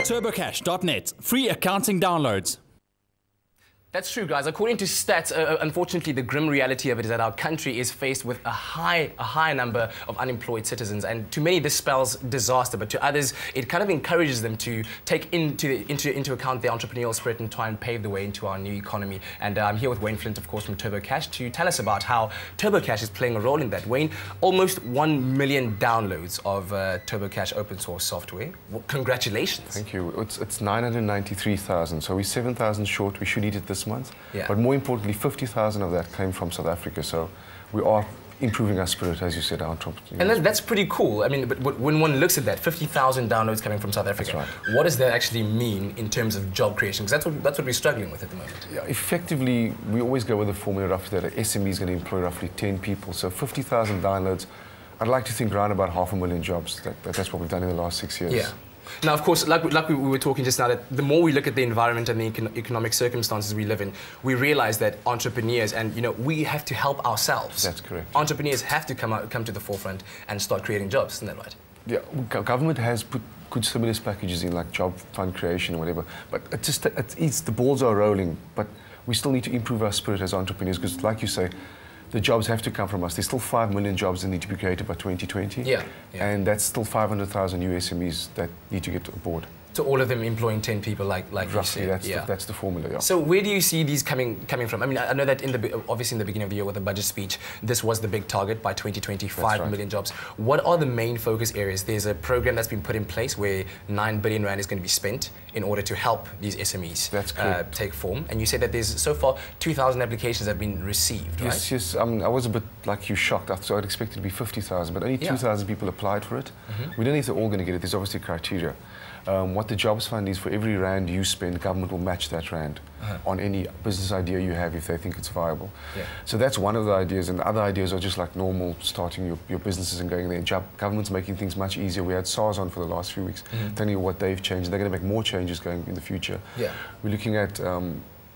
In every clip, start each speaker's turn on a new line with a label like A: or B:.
A: TurboCASH.net. Free accounting downloads.
B: That's true, guys. According to stats, unfortunately, the grim reality of it is that our country is faced with a high number of unemployed citizens, and to many this spells disaster, but to others it kind of encourages them to take into account their entrepreneurial spirit and try and pave the way into our new economy. And I'm here with Wayne Flint, of course, from TurboCASH, to tell us about how TurboCASH is playing a role in that. Wayne, almost 1 million downloads of TurboCASH open source software. Well, congratulations.
C: Thank you. It's 993,000, so we're 7,000 short. We should eat it this month.
B: Yeah.
C: But more importantly, 50,000 of that came from South Africa. So we are improving our spirit, as you said, our entrepreneurs.
B: And that's pretty cool. I mean, but when one looks at that, 50,000 downloads coming from South Africa,
C: that's right.
B: What does that actually mean in terms of job creation? Because that's what we're struggling with at the moment.
C: Yeah, effectively, we always go with the formula roughly that an SME is going to employ roughly 10 people. So 50,000 downloads, I'd like to think around about 500,000 jobs. That's what we've done in the last 6 years.
B: Yeah. Now, of course, like we were talking just now, that the more we look at the environment and the economic circumstances we live in, we realize that entrepreneurs, and we have to help ourselves.
C: That's correct.
B: Entrepreneurs have to come to the forefront and start creating jobs, isn't that right?
C: Yeah, government has put good stimulus packages in, like job fund creation or whatever, but the balls are rolling, but we still need to improve our spirit as entrepreneurs, because like you say, the jobs have to come from us. There's still 5 million jobs that need to be created by 2020.
B: Yeah.
C: And that's still 500,000 new SMEs that need to get aboard.
B: So all of them employing 10 people, like
C: roughly,
B: you said.
C: that's the formula. Yeah.
B: So where do you see these coming from? I mean, I know that obviously in the beginning of the year with the budget speech, this was the big target by 2020, 5 million jobs. What are the main focus areas? There's a program that's been put in place where 9 billion rand is going to be spent in order to help these SMEs take form. And you said that there's so far 2,000 applications have been received, right?
C: Yes. I was a bit like you, shocked. I thought I'd expect it to be 50,000, but only 2,000 people applied for it. We don't know if they're all going to get it. There's obviously criteria. What the Jobs Fund is, for every rand you spend, government will match that rand on any business idea you have if they think it's viable. Yeah. So that's one of the ideas, and the other ideas are just like normal, starting your businesses and going there. Government's making things much easier. We had SARS on for the last few weeks, telling you what they've changed. They're going to make more changes going in the future. Yeah. We're looking at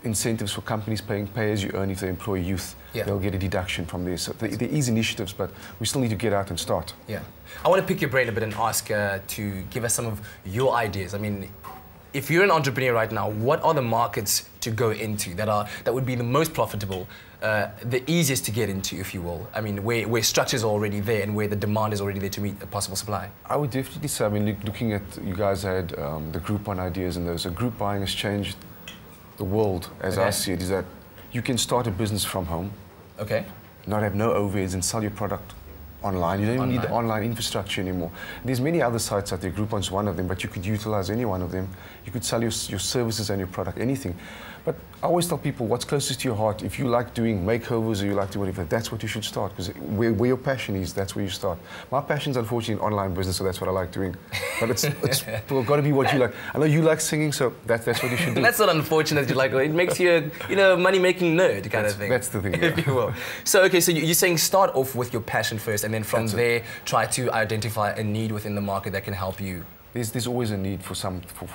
C: incentives for companies paying pay-as-you-earn if they employ youth. Yeah. They'll get a deduction from there. So there is initiatives, but we still need to get out and start. Yeah.
B: I want to pick your brain a bit and ask to give us some of your ideas. I mean, if you're an entrepreneur right now, what are the markets to go into that would be the most profitable, the easiest to get into, if you will? I mean, where structures are already there and where the demand is already there to meet a possible supply.
C: I would definitely say, I mean, looking at, you guys had the Groupon ideas, and those. So group buying has changed the world, as I see it, is that you can start a business from home, not have no overheads, and sell your product online. You don't even need the online infrastructure anymore. There's many other sites out there. Groupon's one of them, but you could utilize any one of them. You could sell your services and your product, anything. But I always tell people, what's closest to your heart? If you like doing makeovers or you like doing whatever, that's what you should start, because where your passion is, that's where you start. My passion's unfortunately in online business, so that's what I like doing. But it's got to be what you like. I know you like singing, so that's what you should do.
B: That's not unfortunate. You like it makes you a money-making nerd kind of thing.
C: That's the thing. Yeah.
B: If you will. So so you're saying start off with your passion first, and then from there try to identify a need within the market that can help you.
C: There's always a need for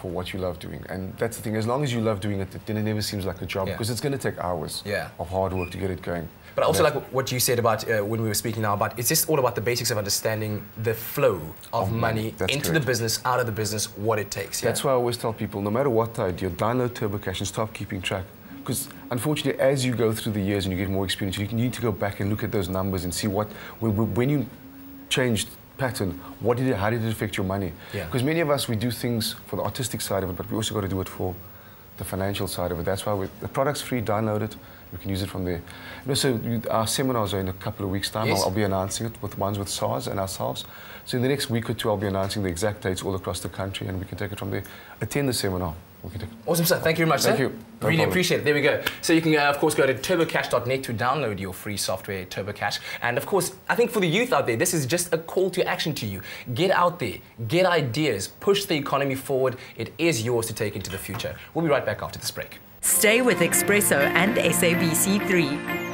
C: what you love doing, and that's the thing. As long as you love doing it, then it never seems like a job, because it's going to take hours of hard work to get it going.
B: But I also like what you said about when we were speaking now about it's just all about the basics of understanding the flow of money into the business, out of the business, what it takes.
C: That's why I always tell people, no matter what the idea, download TurboCASH and start keeping track. Because unfortunately, as you go through the years and you get more experience, you need to go back and look at those numbers and see when you changed pattern, how did it affect your money? Because many of us, we do things for the artistic side of it, but we also got to do it for the financial side of it. That's why the product's free, download it, you can use it from there. So our seminars are in a couple of weeks' time. I'll be announcing it with ones with SARS and ourselves. So in the next week or two, I'll be announcing the exact dates all across the country, and we can take it from there. Attend the seminar.
B: Awesome, sir. Thank you very much, sir.
C: Thank you.
B: Really appreciate it. There we go. So you can, of course, go to TurboCASH.net to download your free software, TurboCASH. And, of course, I think for the youth out there, this is just a call to action to you. Get out there. Get ideas. Push the economy forward. It is yours to take into the future. We'll be right back after this break.
D: Stay with eXpresso and SABC3.